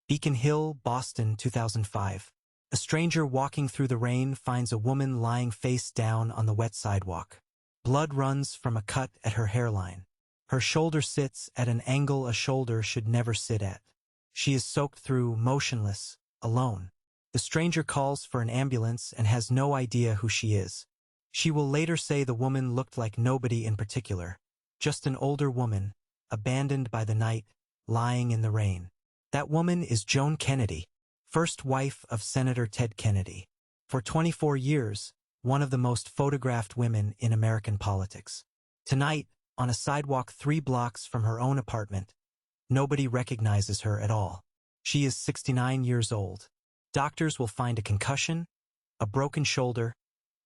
Beacon Hill, Boston, 2005. A stranger walking through the rain finds a woman lying face down on the wet sidewalk. Blood runs from a cut at her hairline. Her shoulder sits at an angle a shoulder should never sit at. She is soaked through, motionless, alone. The stranger calls for an ambulance and has no idea who she is. She will later say the woman looked like nobody in particular. Just an older woman, abandoned by the night, lying in the rain. That woman is Joan Kennedy, first wife of Senator Ted Kennedy. For 24 years, one of the most photographed women in American politics. Tonight, on a sidewalk 3 blocks from her own apartment, nobody recognizes her at all. She is 69 years old. Doctors will find a concussion, a broken shoulder,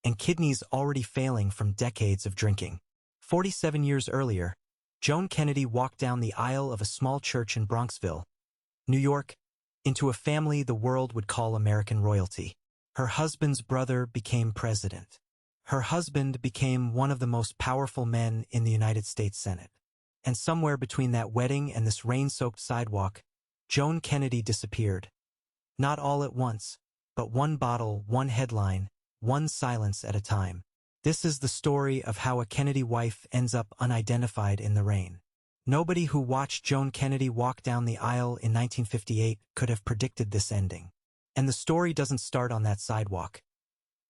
and kidneys already failing from decades of drinking. 47 years earlier, Joan Kennedy walked down the aisle of a small church in Bronxville, New York, into a family the world would call American royalty. Her husband's brother became president. Her husband became one of the most powerful men in the United States Senate. And somewhere between that wedding and this rain-soaked sidewalk, Joan Kennedy disappeared. Not all at once, but one bottle, one headline, one silence at a time. This is the story of how a Kennedy wife ends up unidentified in the rain. Nobody who watched Joan Kennedy walk down the aisle in 1958 could have predicted this ending. And the story doesn't start on that sidewalk.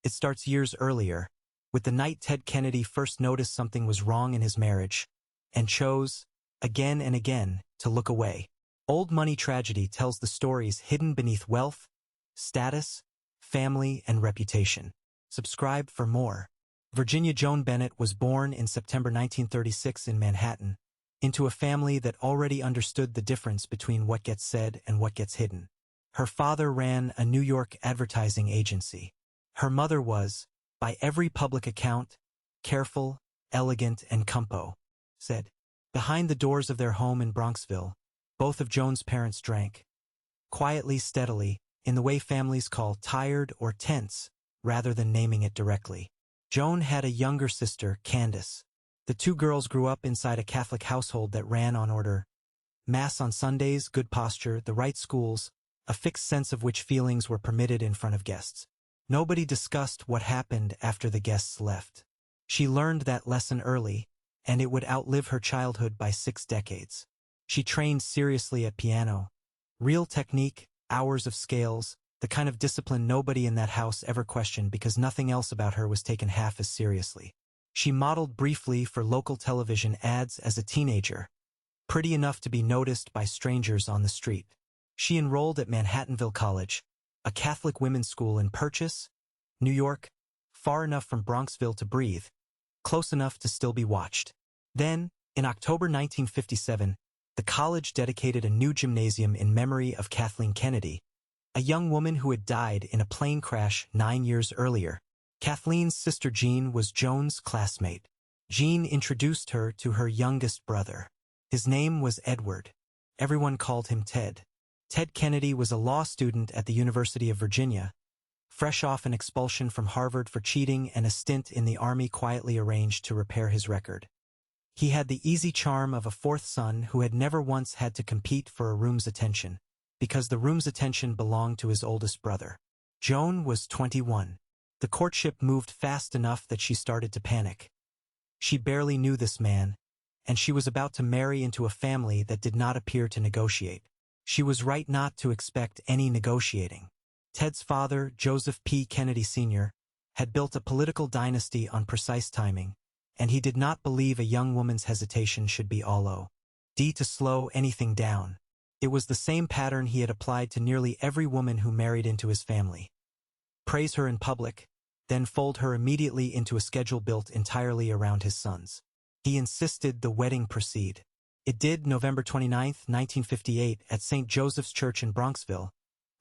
It starts years earlier, with the night Ted Kennedy first noticed something was wrong in his marriage, and chose, again and again, to look away. Old Money Tragedy tells the stories hidden beneath wealth, status, family, and reputation. Subscribe for more. Virginia Joan Bennett was born in September 1936 in Manhattan, into a family that already understood the difference between what gets said and what gets hidden. Her father ran a New York advertising agency. Her mother was, by every public account, careful, elegant, and compo, said. Behind the doors of their home in Bronxville, both of Joan's parents drank. Quietly, steadily, in the way families call tired or tense, rather than naming it directly. Joan had a younger sister, Candace. The 2 girls grew up inside a Catholic household that ran on order. Mass on Sundays, good posture, the right schools, a fixed sense of which feelings were permitted in front of guests. Nobody discussed what happened after the guests left. She learned that lesson early, and it would outlive her childhood by 6 decades. She trained seriously at piano. Real technique, hours of scales, the kind of discipline nobody in that house ever questioned because nothing else about her was taken half as seriously. She modeled briefly for local television ads as a teenager, pretty enough to be noticed by strangers on the street. She enrolled at Manhattanville College, a Catholic women's school in Purchase, New York, far enough from Bronxville to breathe, close enough to still be watched. Then, in October 1957, the college dedicated a new gymnasium in memory of Kathleen Kennedy, a young woman who had died in a plane crash 9 years earlier. Kathleen's sister Jean was Joan's classmate. Jean introduced her to her youngest brother. His name was Edward. Everyone called him Ted. Ted Kennedy was a law student at the University of Virginia, fresh off an expulsion from Harvard for cheating and a stint in the Army quietly arranged to repair his record. He had the easy charm of a 4th son who had never once had to compete for a room's attention, because the room's attention belonged to his oldest brother. Joan was 21. The courtship moved fast enough that she started to panic. She barely knew this man, and she was about to marry into a family that did not appear to negotiate. She was right not to expect any negotiating. Ted's father, Joseph P. Kennedy Sr., had built a political dynasty on precise timing, and he did not believe a young woman's hesitation should be all to slow anything down. It was the same pattern he had applied to nearly every woman who married into his family. Praise her in public, then fold her immediately into a schedule built entirely around his sons. He insisted the wedding proceed. It did November 29, 1958, at St. Joseph's Church in Bronxville,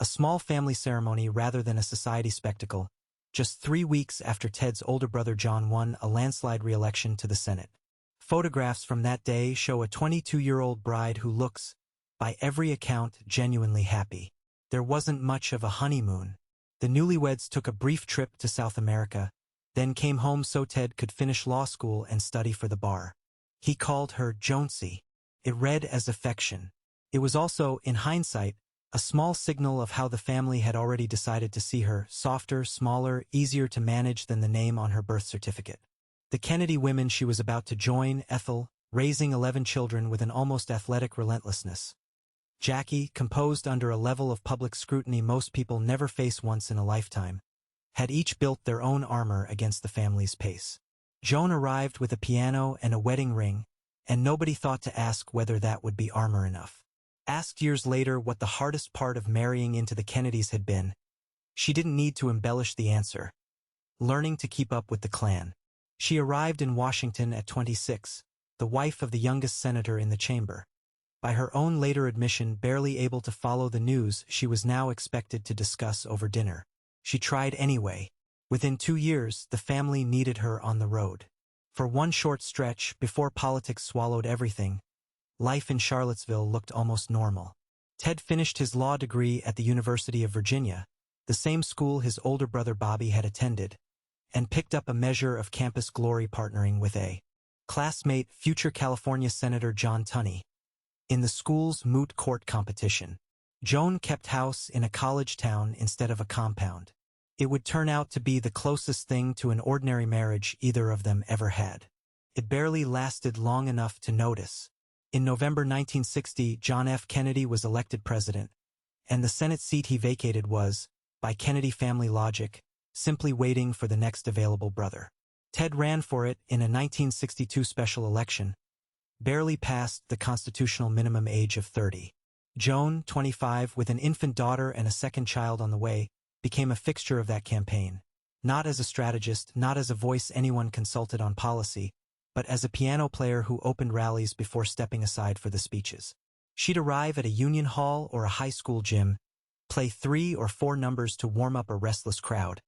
a small family ceremony rather than a society spectacle, just 3 weeks after Ted's older brother John won a landslide re-election to the Senate. Photographs from that day show a 22-year-old bride who looks, by every account, genuinely happy. There wasn't much of a honeymoon. The newlyweds took a brief trip to South America, then came home so Ted could finish law school and study for the bar. He called her Jonesy. It read as affection. It was also, in hindsight, A small signal of how the family had already decided to see her, softer, smaller, easier to manage than the name on her birth certificate. The Kennedy women she was about to join, Ethel, raising 11 children with an almost athletic relentlessness. Jackie, composed under a level of public scrutiny most people never face once in a lifetime, had each built their own armor against the family's pace. Joan arrived with a piano and a wedding ring, and nobody thought to ask whether that would be armor enough. Asked years later what the hardest part of marrying into the Kennedys had been, she didn't need to embellish the answer. Learning to keep up with the clan. She arrived in Washington at 26, the wife of the youngest senator in the chamber. By her own later admission, barely able to follow the news she was now expected to discuss over dinner. She tried anyway. Within 2 years, the family needed her on the road. For one short stretch, before politics swallowed everything, life in Charlottesville looked almost normal. Ted finished his law degree at the University of Virginia, the same school his older brother Bobby had attended, and picked up a measure of campus glory partnering with a classmate, future California Senator John Tunney. In the school's moot court competition, Joan kept house in a college town instead of a compound. It would turn out to be the closest thing to an ordinary marriage either of them ever had. It barely lasted long enough to notice. In November 1960, John F. Kennedy was elected president, and the Senate seat he vacated was, by Kennedy family logic, simply waiting for the next available brother. Ted ran for it in a 1962 special election, barely passed the constitutional minimum age of 30. Joan, 25, with an infant daughter and a second child on the way, became a fixture of that campaign. Not as a strategist, not as a voice anyone consulted on policy, but as a piano player who opened rallies before stepping aside for the speeches. She'd arrive at a union hall or a high school gym, play 3 or 4 numbers to warm up a restless crowd,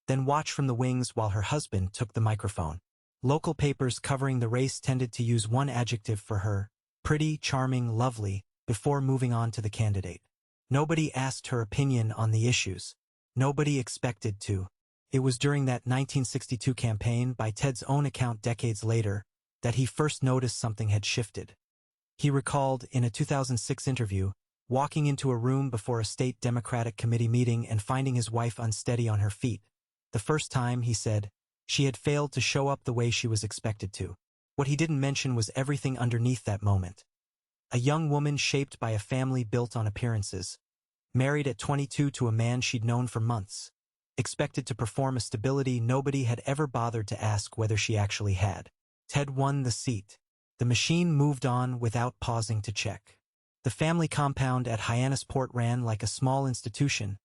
then watch from the wings while her husband took the microphone. Local papers covering the race tended to use one adjective for her: pretty, charming, lovely, before moving on to the candidate. Nobody asked her opinion on the issues. Nobody expected to. It was during that 1962 campaign, by Ted's own account decades later, that he first noticed something had shifted. He recalled, in a 2006 interview, walking into a room before a state Democratic committee meeting and finding his wife unsteady on her feet. The first time, he said, she had failed to show up the way she was expected to. What he didn't mention was everything underneath that moment. A young woman shaped by a family built on appearances. Married at 22 to a man she'd known for months. Expected to perform a stability nobody had ever bothered to ask whether she actually had. Ted won the seat. The machine moved on without pausing to check. The family compound at Hyannisport ran like a small institution.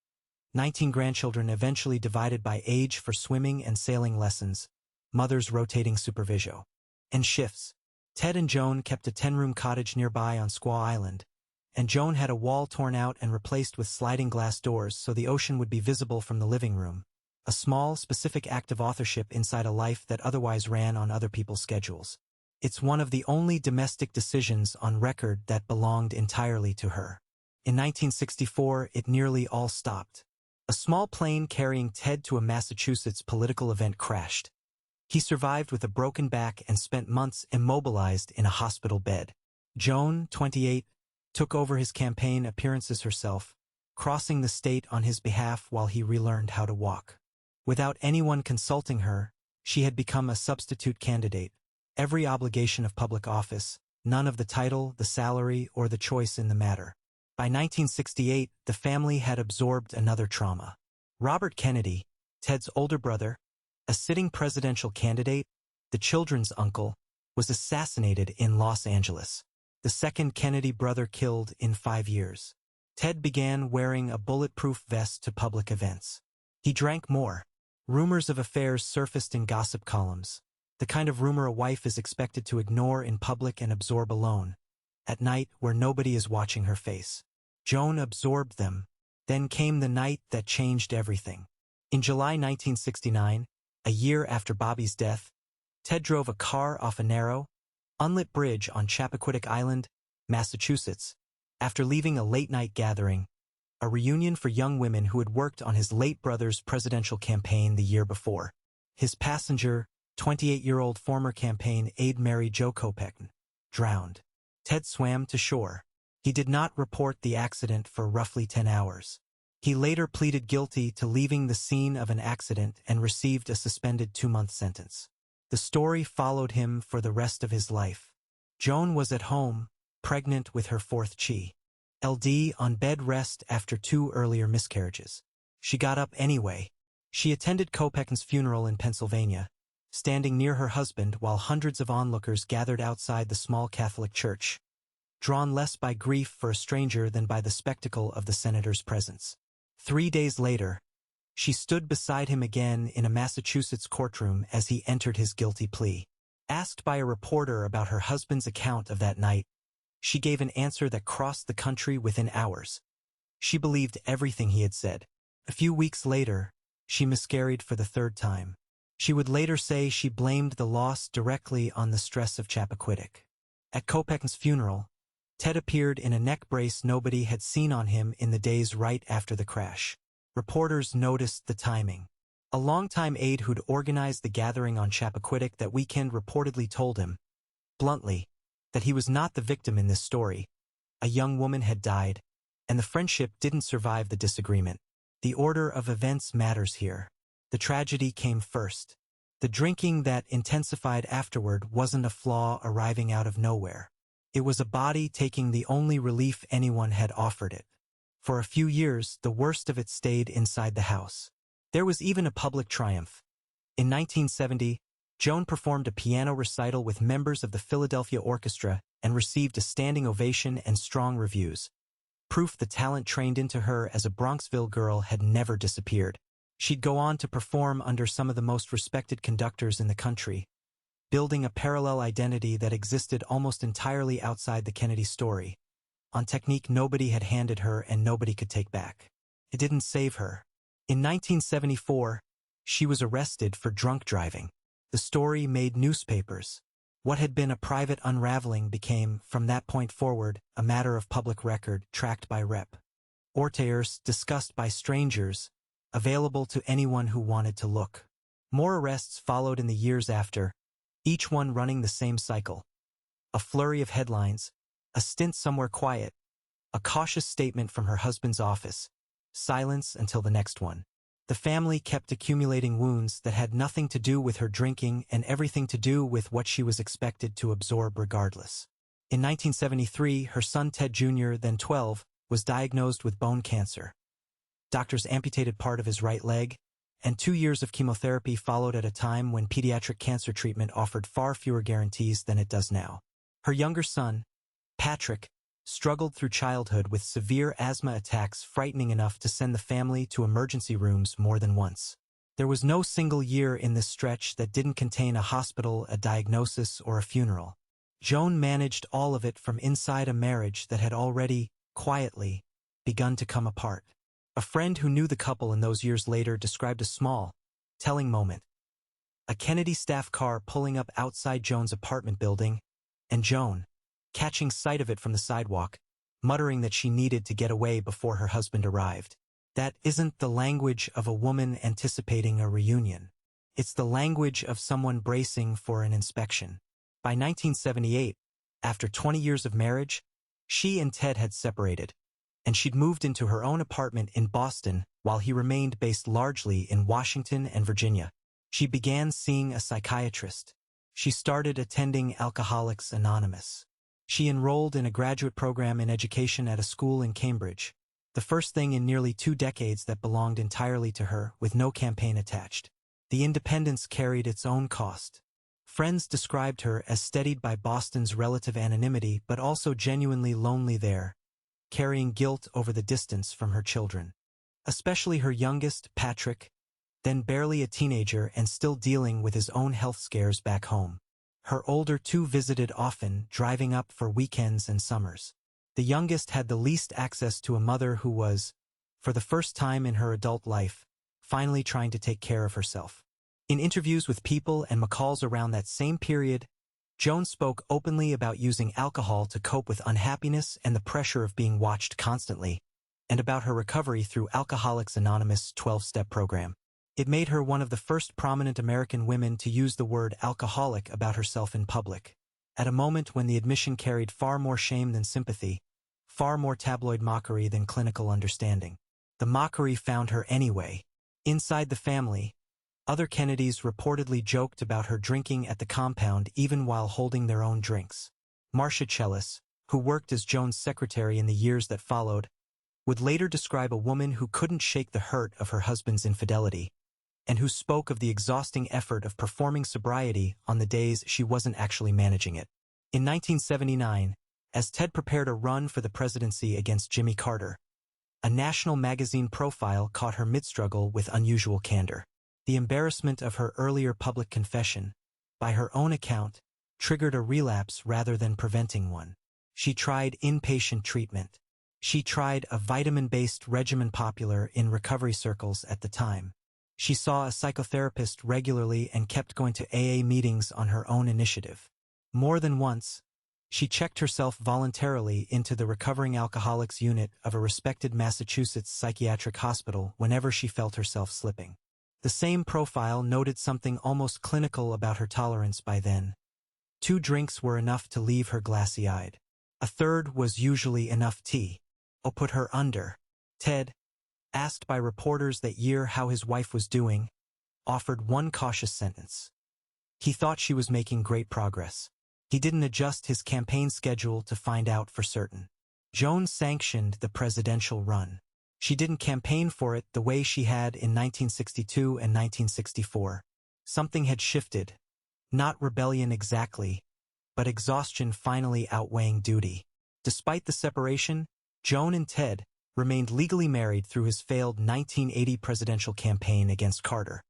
19 grandchildren eventually divided by age for swimming and sailing lessons, mothers rotating supervision and shifts. Ted and Joan kept a 10-room cottage nearby on Squaw Island, and Joan had a wall torn out and replaced with sliding glass doors so the ocean would be visible from the living room. A small, specific act of authorship inside a life that otherwise ran on other people's schedules. It's one of the only domestic decisions on record that belonged entirely to her. In 1964, it nearly all stopped. A small plane carrying Ted to a Massachusetts political event crashed. He survived with a broken back and spent months immobilized in a hospital bed. Joan, 28, took over his campaign appearances herself, crossing the state on his behalf while he relearned how to walk. Without anyone consulting her, she had become a substitute candidate. Every obligation of public office, none of the title, the salary, or the choice in the matter. By 1968, the family had absorbed another trauma. Robert Kennedy, Ted's older brother, a sitting presidential candidate, the children's uncle, was assassinated in Los Angeles. The second Kennedy brother killed in 5 years. Ted began wearing a bulletproof vest to public events. He drank more. Rumors of affairs surfaced in gossip columns, the kind of rumor a wife is expected to ignore in public and absorb alone, at night where nobody is watching her face. Joan absorbed them. Then came the night that changed everything. In July 1969, a year after Bobby's death, Ted drove a car off a narrow, unlit bridge on Chappaquiddick Island, Massachusetts, after leaving a late-night gathering, a reunion for young women who had worked on his late brother's presidential campaign the year before. His passenger, 28-year-old former campaign aide Mary Jo Kopechne, drowned. Ted swam to shore. He did not report the accident for roughly 10 hours. He later pleaded guilty to leaving the scene of an accident and received a suspended 2-month sentence. The story followed him for the rest of his life. Joan was at home, pregnant with her 4th child, on bed rest after 2 earlier miscarriages. She got up anyway. She attended Kopechen's funeral in Pennsylvania, standing near her husband while hundreds of onlookers gathered outside the small Catholic church, drawn less by grief for a stranger than by the spectacle of the senator's presence. 3 days later, she stood beside him again in a Massachusetts courtroom as he entered his guilty plea. Asked by a reporter about her husband's account of that night, she gave an answer that crossed the country within hours. She believed everything he had said. A few weeks later, she miscarried for the 3rd time. She would later say she blamed the loss directly on the stress of Chappaquiddick. At Kopechen's funeral, Ted appeared in a neck brace nobody had seen on him in the days right after the crash. Reporters noticed the timing. A longtime aide who'd organized the gathering on Chappaquiddick that weekend reportedly told him, bluntly, that he was not the victim in this story. A young woman had died, and the friendship didn't survive the disagreement. The order of events matters here. The tragedy came first. The drinking that intensified afterward wasn't a flaw arriving out of nowhere. It was a body taking the only relief anyone had offered it. For a few years, the worst of it stayed inside the house. There was even a public triumph. In 1970, Joan performed a piano recital with members of the Philadelphia Orchestra and received a standing ovation and strong reviews. Proof the talent trained into her as a Bronxville girl had never disappeared. She'd go on to perform under some of the most respected conductors in the country, building a parallel identity that existed almost entirely outside the Kennedy story. On technique nobody had handed her and nobody could take back. It didn't save her. In 1974, she was arrested for drunk driving. The story made newspapers. What had been a private unraveling became, from that point forward, a matter of public record, tracked by Rep. Orters, discussed by strangers, available to anyone who wanted to look. More arrests followed in the years after, each one running the same cycle. A flurry of headlines, a stint somewhere quiet, a cautious statement from her husband's office, silence until the next one. The family kept accumulating wounds that had nothing to do with her drinking and everything to do with what she was expected to absorb regardless. In 1973, her son Ted Jr., then 12, was diagnosed with bone cancer. Doctors amputated part of his right leg, and 2 years of chemotherapy followed at a time when pediatric cancer treatment offered far fewer guarantees than it does now. Her younger son, Patrick, struggled through childhood with severe asthma attacks frightening enough to send the family to emergency rooms more than once. There was no single year in this stretch that didn't contain a hospital, a diagnosis, or a funeral. Joan managed all of it from inside a marriage that had already, quietly, begun to come apart. A friend who knew the couple in those years later described a small, telling moment. A Kennedy staff car pulling up outside Joan's apartment building, and Joan, catching sight of it from the sidewalk, muttering that she needed to get away before her husband arrived. That isn't the language of a woman anticipating a reunion. It's the language of someone bracing for an inspection. By 1978, after 20 years of marriage, she and Ted had separated, and she'd moved into her own apartment in Boston while he remained based largely in Washington and Virginia. She began seeing a psychiatrist. She started attending Alcoholics Anonymous. She enrolled in a graduate program in education at a school in Cambridge, the first thing in nearly 2 decades that belonged entirely to her, with no campaign attached. The independence carried its own cost. Friends described her as steadied by Boston's relative anonymity but also genuinely lonely there, carrying guilt over the distance from her children. Especially her youngest, Patrick, then barely a teenager and still dealing with his own health scares back home. Her older two visited often, driving up for weekends and summers. The youngest had the least access to a mother who was, for the first time in her adult life, finally trying to take care of herself. In interviews with People and McCall's around that same period, Joan spoke openly about using alcohol to cope with unhappiness and the pressure of being watched constantly, and about her recovery through Alcoholics Anonymous' 12-step program. It made her one of the first prominent American women to use the word alcoholic about herself in public. At a moment when the admission carried far more shame than sympathy, far more tabloid mockery than clinical understanding. The mockery found her anyway. Inside the family, other Kennedys reportedly joked about her drinking at the compound even while holding their own drinks. Marcia Chellis, who worked as Joan's secretary in the years that followed, would later describe a woman who couldn't shake the hurt of her husband's infidelity, and who spoke of the exhausting effort of performing sobriety on the days she wasn't actually managing it. In 1979, as Ted prepared a run for the presidency against Jimmy Carter, a national magazine profile caught her mid-struggle with unusual candor. The embarrassment of her earlier public confession, by her own account, triggered a relapse rather than preventing one. She tried inpatient treatment. She tried a vitamin-based regimen popular in recovery circles at the time. She saw a psychotherapist regularly and kept going to AA meetings on her own initiative. More than once, she checked herself voluntarily into the recovering alcoholics unit of a respected Massachusetts psychiatric hospital whenever she felt herself slipping. The same profile noted something almost clinical about her tolerance by then. 2 drinks were enough to leave her glassy-eyed. A third was usually enough tea. Or put her under. Ted, asked by reporters that year how his wife was doing, offered one cautious sentence. He thought she was making great progress. He didn't adjust his campaign schedule to find out for certain. Joan sanctioned the presidential run. She didn't campaign for it the way she had in 1962 and 1964. Something had shifted. Not rebellion exactly, but exhaustion finally outweighing duty. Despite the separation, Joan and Ted remained legally married through his failed 1980 presidential campaign against Carter.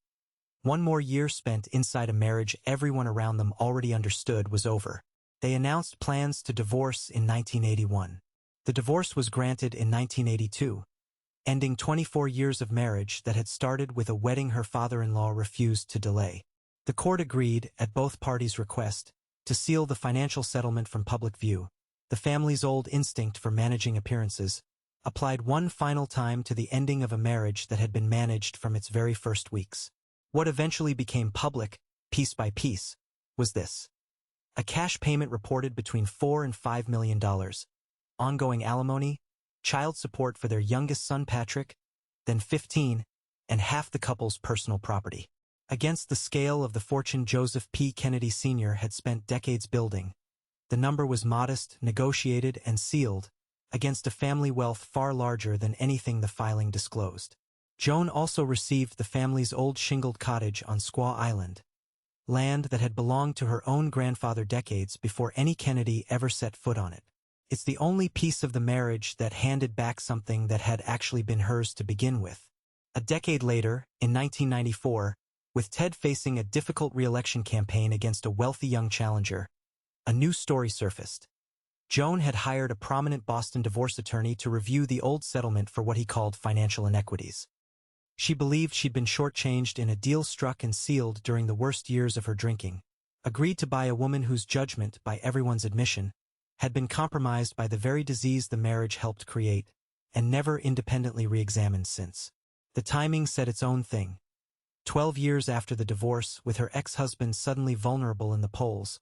One more year spent inside a marriage everyone around them already understood was over. They announced plans to divorce in 1981. The divorce was granted in 1982, ending 24 years of marriage that had started with a wedding her father-in-law refused to delay. The court agreed, at both parties' request, to seal the financial settlement from public view. The family's old instinct for managing appearances applied one final time to the ending of a marriage that had been managed from its very first weeks. What eventually became public, piece by piece, was this. A cash payment reported between $4 and $5 million, ongoing alimony, child support for their youngest son Patrick, then 15, and half the couple's personal property. Against the scale of the fortune Joseph P. Kennedy Sr. had spent decades building, the number was modest, negotiated, and sealed, against a family wealth far larger than anything the filing disclosed. Joan also received the family's old shingled cottage on Squaw Island, land that had belonged to her own grandfather decades before any Kennedy ever set foot on it. It's the only piece of the marriage that handed back something that had actually been hers to begin with. A decade later, in 1994, with Ted facing a difficult re-election campaign against a wealthy young challenger, a new story surfaced. Joan had hired a prominent Boston divorce attorney to review the old settlement for what he called financial inequities. She believed she'd been shortchanged in a deal struck and sealed during the worst years of her drinking, agreed to buy a woman whose judgment, by everyone's admission, had been compromised by the very disease the marriage helped create, and never independently re-examined since. The timing said its own thing. 12 years after the divorce, with her ex-husband suddenly vulnerable in the polls,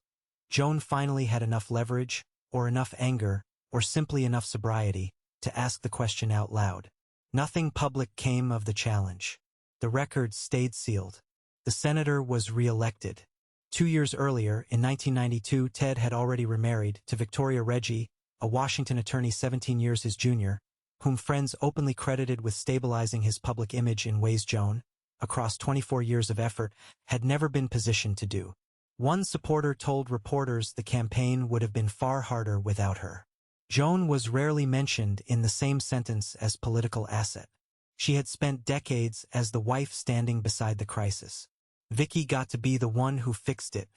Joan finally had enough leverage, or enough anger, or simply enough sobriety, to ask the question out loud. Nothing public came of the challenge. The records stayed sealed. The senator was re-elected. 2 years earlier, in 1992, Ted had already remarried to Victoria Reggie, a Washington attorney 17 years his junior, whom friends openly credited with stabilizing his public image in ways Joan, across 24 years of effort, had never been positioned to do. One supporter told reporters the campaign would have been far harder without her. Joan was rarely mentioned in the same sentence as political asset. She had spent decades as the wife standing beside the crisis. Vicky got to be the one who fixed it.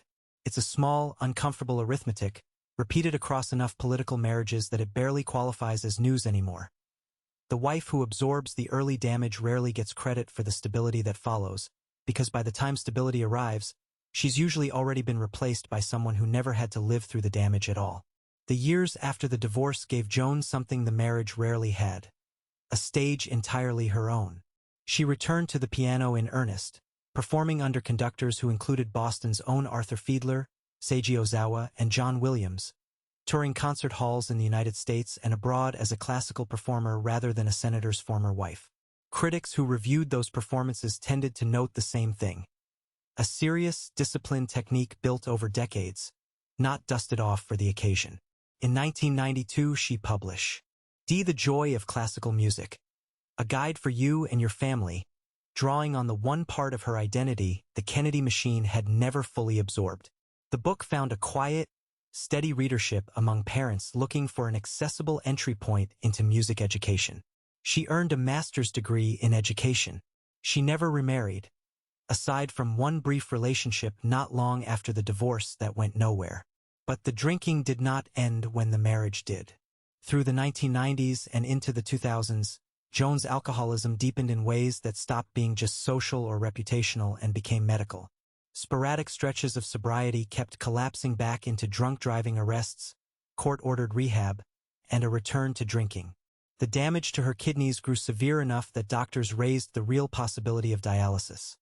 It's a small, uncomfortable arithmetic, repeated across enough political marriages that it barely qualifies as news anymore. The wife who absorbs the early damage rarely gets credit for the stability that follows, because by the time stability arrives, she's usually already been replaced by someone who never had to live through the damage at all. The years after the divorce gave Joan something the marriage rarely had. A stage entirely her own. She returned to the piano in earnest, performing under conductors who included Boston's own Arthur Fiedler, Seiji Ozawa, and John Williams, touring concert halls in the United States and abroad as a classical performer rather than a senator's former wife. Critics who reviewed those performances tended to note the same thing. A serious, disciplined technique built over decades, not dusted off for the occasion. In 1992, she published The Joy of Classical Music, a guide for you and your family, drawing on the one part of her identity the Kennedy machine had never fully absorbed. The book found a quiet, steady readership among parents looking for an accessible entry point into music education. She earned a master's degree in education. She never remarried, aside from one brief relationship not long after the divorce that went nowhere. But the drinking did not end when the marriage did. Through the 1990s and into the 2000s, Joan's alcoholism deepened in ways that stopped being just social or reputational and became medical. Sporadic stretches of sobriety kept collapsing back into drunk driving arrests, court-ordered rehab, and a return to drinking. The damage to her kidneys grew severe enough that doctors raised the real possibility of dialysis,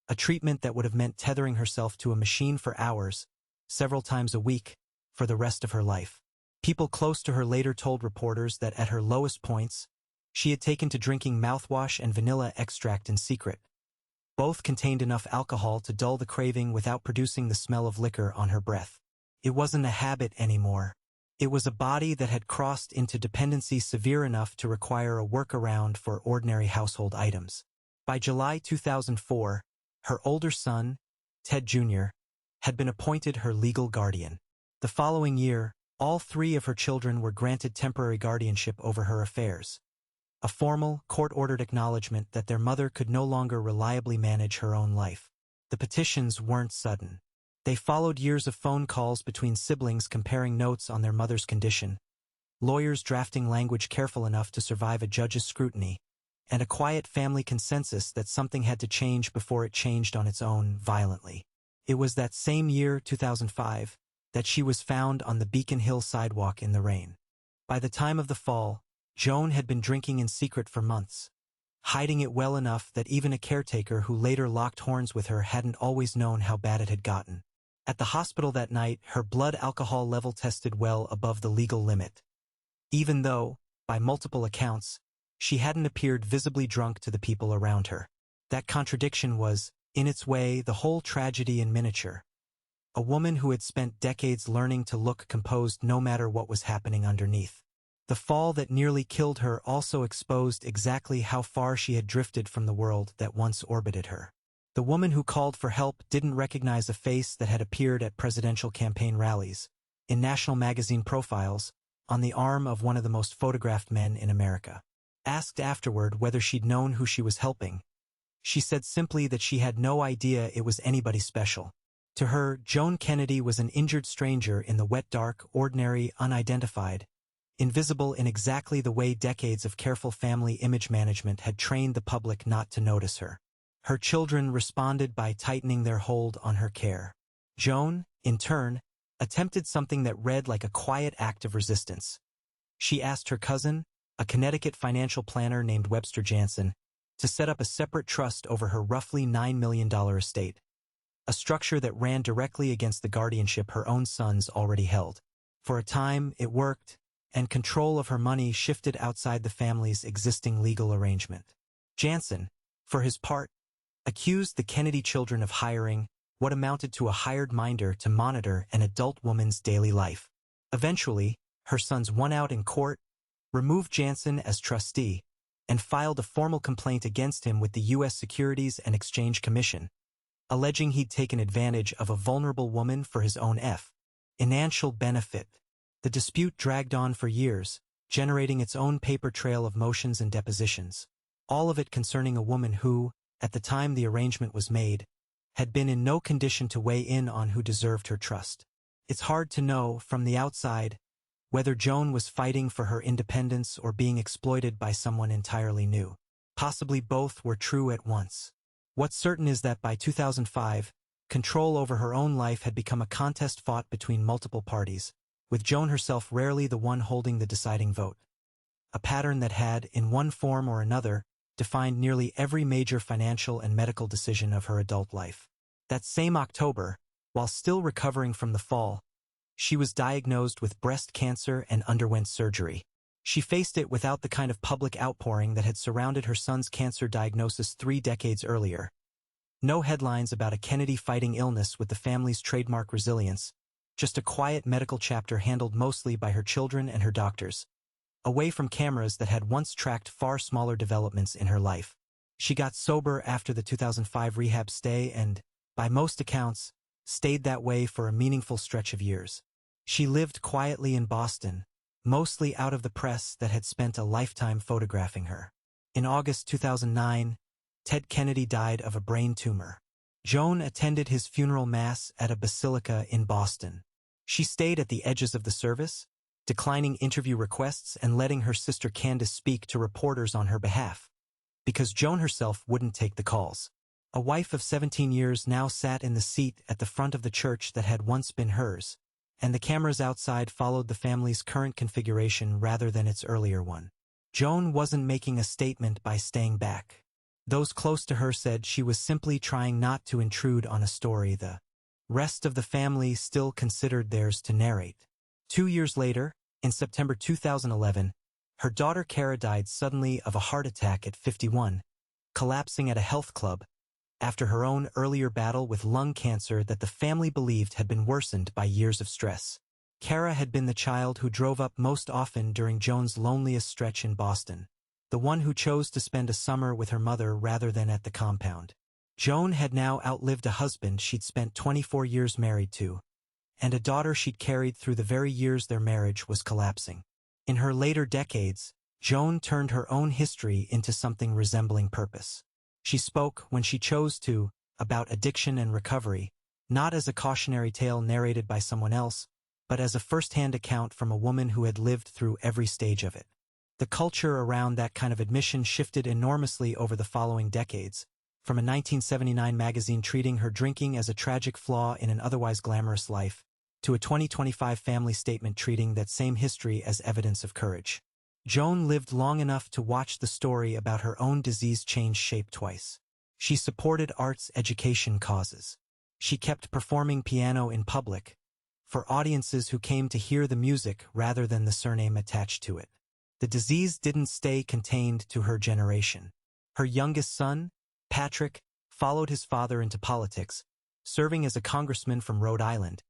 a treatment that would have meant tethering herself to a machine for hours, several times a week, for the rest of her life. People close to her later told reporters that at her lowest points, she had taken to drinking mouthwash and vanilla extract in secret. Both contained enough alcohol to dull the craving without producing the smell of liquor on her breath. It wasn't a habit anymore. It was a body that had crossed into dependency severe enough to require a workaround for ordinary household items. By July 2004, her older son, Ted Jr., had been appointed her legal guardian. The following year, all three of her children were granted temporary guardianship over her affairs, a formal, court-ordered acknowledgement that their mother could no longer reliably manage her own life. The petitions weren't sudden. They followed years of phone calls between siblings comparing notes on their mother's condition, lawyers drafting language careful enough to survive a judge's scrutiny, and a quiet family consensus that something had to change before it changed on its own, violently. It was that same year, 2005, that she was found on the Beacon Hill sidewalk in the rain. By the time of the fall, Joan had been drinking in secret for months, hiding it well enough that even a caretaker who later locked horns with her hadn't always known how bad it had gotten. At the hospital that night, her blood alcohol level tested well above the legal limit, even though, by multiple accounts, she hadn't appeared visibly drunk to the people around her. That contradiction was, in its way, the whole tragedy in miniature. A woman who had spent decades learning to look composed no matter what was happening underneath. The fall that nearly killed her also exposed exactly how far she had drifted from the world that once orbited her. The woman who called for help didn't recognize a face that had appeared at presidential campaign rallies, in national magazine profiles, on the arm of one of the most photographed men in America. Asked afterward whether she'd known who she was helping, she said simply that she had no idea it was anybody special. To her, Joan Kennedy was an injured stranger in the wet dark, ordinary, unidentified, invisible in exactly the way decades of careful family image management had trained the public not to notice her. Her children responded by tightening their hold on her care. Joan, in turn, attempted something that read like a quiet act of resistance. She asked her cousin, a Connecticut financial planner named Webster Jansen, to set up a separate trust over her roughly $9 million estate, a structure that ran directly against the guardianship her own sons already held. For a time, it worked, and control of her money shifted outside the family's existing legal arrangement. Jansen, for his part, accused the Kennedy children of hiring what amounted to a hired minder to monitor an adult woman's daily life. Eventually, her sons won out in court, removed Jansen as trustee, and filed a formal complaint against him with the U.S. Securities and Exchange Commission, alleging he'd taken advantage of a vulnerable woman for his own financial benefit. The dispute dragged on for years, generating its own paper trail of motions and depositions, all of it concerning a woman who, at the time the arrangement was made, had been in no condition to weigh in on who deserved her trust. It's hard to know, from the outside, whether Joan was fighting for her independence or being exploited by someone entirely new. Possibly both were true at once. What's certain is that by 2005, control over her own life had become a contest fought between multiple parties, with Joan herself rarely the one holding the deciding vote. A pattern that had, in one form or another, defined nearly every major financial and medical decision of her adult life. That same October, while still recovering from the fall, She was diagnosed with breast cancer and underwent surgery. She faced it without the kind of public outpouring that had surrounded her son's cancer diagnosis 3 decades earlier. No headlines about a Kennedy fighting illness with the family's trademark resilience, just a quiet medical chapter handled mostly by her children and her doctors. Away from cameras that had once tracked far smaller developments in her life. She got sober after the 2005 rehab stay and, by most accounts, stayed that way for a meaningful stretch of years. She lived quietly in Boston, mostly out of the press that had spent a lifetime photographing her. In August 2009, Ted Kennedy died of a brain tumor. Joan attended his funeral mass at a basilica in Boston. She stayed at the edges of the service, declining interview requests and letting her sister Candace speak to reporters on her behalf, because Joan herself wouldn't take the calls. A wife of 17 years now sat in the seat at the front of the church that had once been hers, and the cameras outside followed the family's current configuration rather than its earlier one. Joan wasn't making a statement by staying back. Those close to her said she was simply trying not to intrude on a story the rest of the family still considered theirs to narrate. 2 years later, in September 2011, her daughter Kara died suddenly of a heart attack at 51, collapsing at a health club, after her own earlier battle with lung cancer that the family believed had been worsened by years of stress. Kara had been the child who drove up most often during Joan's loneliest stretch in Boston, the one who chose to spend a summer with her mother rather than at the compound. Joan had now outlived a husband she'd spent 24 years married to, and a daughter she'd carried through the very years their marriage was collapsing. In her later decades, Joan turned her own history into something resembling purpose. She spoke, when she chose to, about addiction and recovery, not as a cautionary tale narrated by someone else, but as a first-hand account from a woman who had lived through every stage of it. The culture around that kind of admission shifted enormously over the following decades, from a 1979 magazine treating her drinking as a tragic flaw in an otherwise glamorous life, to a 2025 family statement treating that same history as evidence of courage. Joan lived long enough to watch the story about her own disease change shape twice. She supported arts education causes. She kept performing piano in public, for audiences who came to hear the music rather than the surname attached to it. The disease didn't stay contained to her generation. Her youngest son, Patrick, followed his father into politics, serving as a congressman from Rhode Island,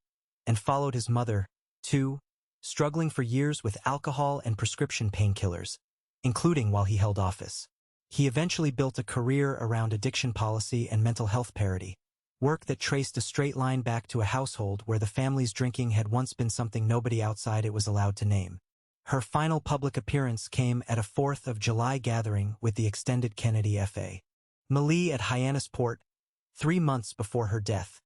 and followed his mother, too, struggling for years with alcohol and prescription painkillers, including while he held office. He eventually built a career around addiction policy and mental health parity, work that traced a straight line back to a household where the family's drinking had once been something nobody outside it was allowed to name. Her final public appearance came at a 4th of July gathering with the extended Kennedy family at Hyannisport, 3 months before her death,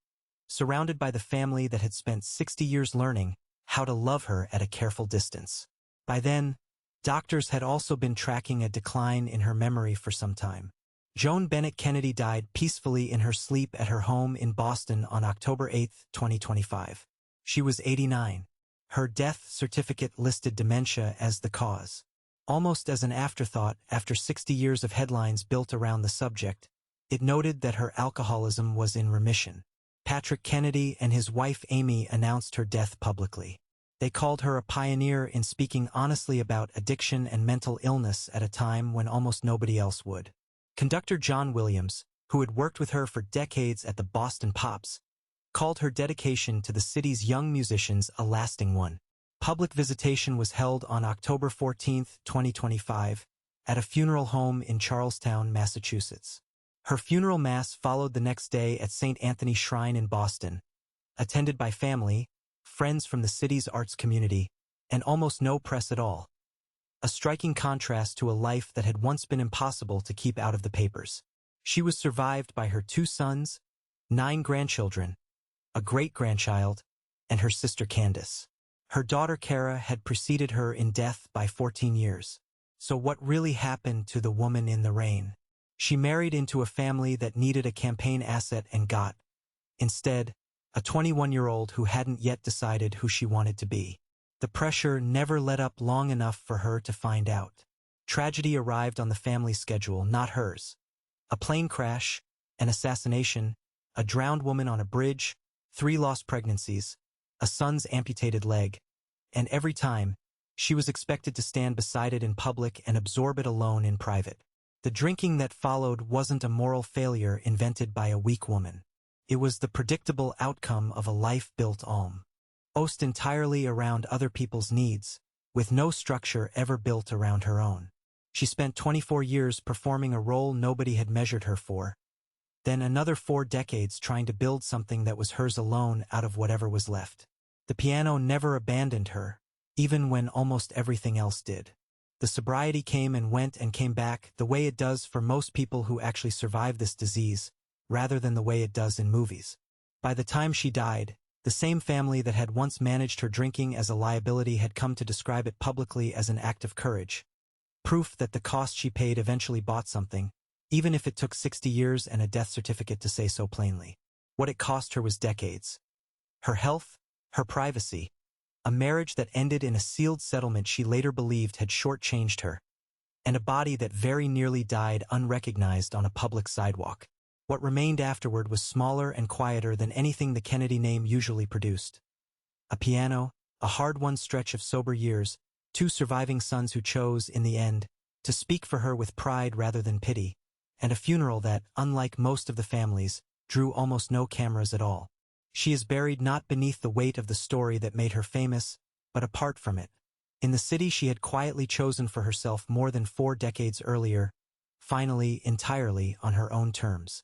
surrounded by the family that had spent 60 years learning how to love her at a careful distance. By then, doctors had also been tracking a decline in her memory for some time. Joan Bennett Kennedy died peacefully in her sleep at her home in Boston on October 8, 2025. She was 89. Her death certificate listed dementia as the cause. Almost as an afterthought, after 60 years of headlines built around the subject, it noted that her alcoholism was in remission. Patrick Kennedy and his wife Amy announced her death publicly. They called her a pioneer in speaking honestly about addiction and mental illness at a time when almost nobody else would. Conductor John Williams, who had worked with her for decades at the Boston Pops, called her dedication to the city's young musicians a lasting one. Public visitation was held on October 14, 2025, at a funeral home in Charlestown, Massachusetts. Her funeral mass followed the next day at St. Anthony's Shrine in Boston, attended by family, friends from the city's arts community, and almost no press at all. A striking contrast to a life that had once been impossible to keep out of the papers. She was survived by her 2 sons, 9 grandchildren, a great-grandchild, and her sister Candace. Her daughter Kara had preceded her in death by 14 years. So what really happened to the woman in the rain? She married into a family that needed a campaign asset and got, instead, a 21-year-old who hadn't yet decided who she wanted to be. The pressure never let up long enough for her to find out. Tragedy arrived on the family's schedule, not hers. A plane crash, an assassination, a drowned woman on a bridge, 3 lost pregnancies, a son's amputated leg, and every time, she was expected to stand beside it in public and absorb it alone in private. The drinking that followed wasn't a moral failure invented by a weak woman. It was the predictable outcome of a life built almost entirely around other people's needs, with no structure ever built around her own. She spent 24 years performing a role nobody had measured her for, then another 4 decades trying to build something that was hers alone out of whatever was left. The piano never abandoned her, even when almost everything else did. The sobriety came and went and came back the way it does for most people who actually survive this disease, rather than the way it does in movies. By the time she died, the same family that had once managed her drinking as a liability had come to describe it publicly as an act of courage. Proof that the cost she paid eventually bought something, even if it took 60 years and a death certificate to say so plainly. What it cost her was decades. Her health, her privacy, a marriage that ended in a sealed settlement she later believed had shortchanged her, and a body that very nearly died unrecognized on a public sidewalk. What remained afterward was smaller and quieter than anything the Kennedy name usually produced. A piano, a hard-won stretch of sober years, 2 surviving sons who chose, in the end, to speak for her with pride rather than pity, and a funeral that, unlike most of the families, drew almost no cameras at all. She is buried not beneath the weight of the story that made her famous, but apart from it, in the city she had quietly chosen for herself more than 4 decades earlier, finally entirely on her own terms.